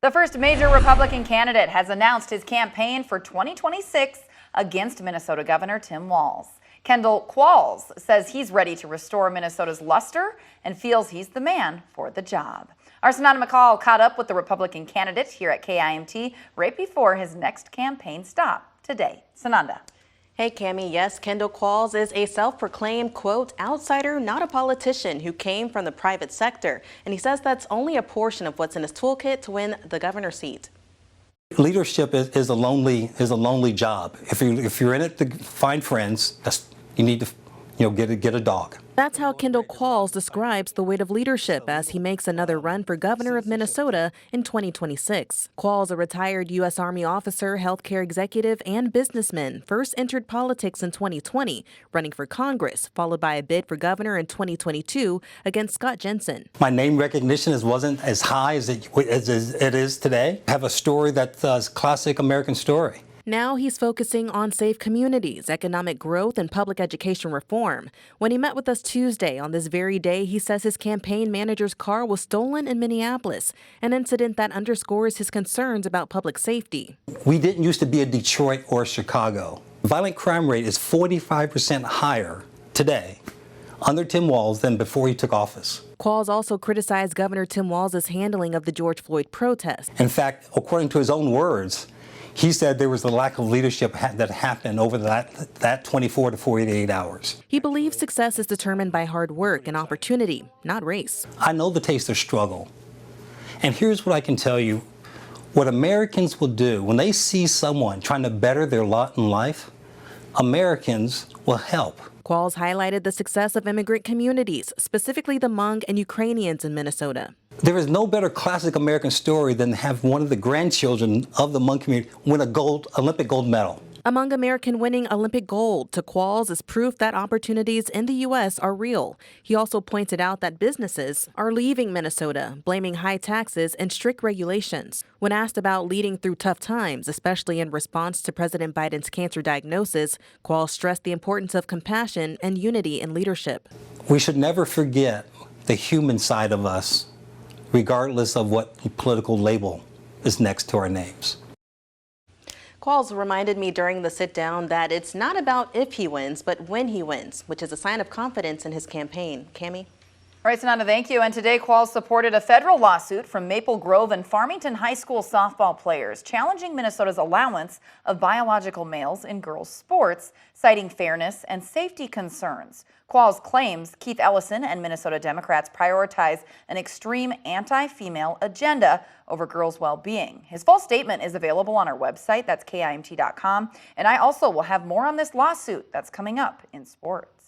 The first major Republican candidate has announced his campaign for 2026 against Minnesota Governor Tim Walz. Kendall Qualls says he's ready to restore Minnesota's luster and feels he's the man for the job. Our Sananda McCall caught up with the Republican candidate here at KIMT right before his next campaign stop today. Sananda. Hey, Cammie. Yes, Kendall Qualls is a self-proclaimed, quote, outsider, not a politician who came from the private sector. And he says that's only a portion of what's in his toolkit to win the governor's seat. Leadership is a lonely job. If you're in it to find friends, you need to get a dog. That's how Kendall Qualls describes the weight of leadership as he makes another run for governor of Minnesota in 2026. Qualls, a retired U.S. Army officer, healthcare executive, and businessman, first entered politics in 2020, running for Congress, followed by a bid for governor in 2022 against Scott Jensen. My name recognition wasn't as high as it is today. I have a story that's a classic American story. Now he's focusing on safe communities, economic growth, and public education reform. When he met with us Tuesday, on this very day, he says his campaign manager's car was stolen in Minneapolis, an incident that underscores his concerns about public safety. We didn't used to be a Detroit or Chicago. The violent crime rate is 45% higher today under Tim Walz than before he took office. Qualls also criticized Governor Tim Walz's handling of the George Floyd protest. In fact, according to his own words, he said there was a lack of leadership that happened over that 24 to 48 hours. He believes success is determined by hard work and opportunity, not race. I know the taste of struggle. And here's what I can tell you. What Americans will do when they see someone trying to better their lot in life, Americans will help. Qualls highlighted the success of immigrant communities, specifically the Hmong and Ukrainians in Minnesota. There is no better classic American story than to have one of the grandchildren of the Hmong community win a Olympic gold medal. A Hmong American winning Olympic gold to Qualls is proof that opportunities in the U.S. are real. He also pointed out that businesses are leaving Minnesota, blaming high taxes and strict regulations. When asked about leading through tough times, especially in response to President Biden's cancer diagnosis, Qualls stressed the importance of compassion and unity in leadership. We should never forget the human side of us, regardless of what political label is next to our names. Qualls reminded me during the sit-down that it's not about if he wins, but when he wins, which is a sign of confidence in his campaign. Cammie? All right, Sananda, thank you. And today, Qualls supported a federal lawsuit from Maple Grove and Farmington High School softball players challenging Minnesota's allowance of biological males in girls' sports, citing fairness and safety concerns. Qualls claims Keith Ellison and Minnesota Democrats prioritize an extreme anti-female agenda over girls' well-being. His full statement is available on our website. That's KIMT.com. And I also will have more on this lawsuit that's coming up in sports.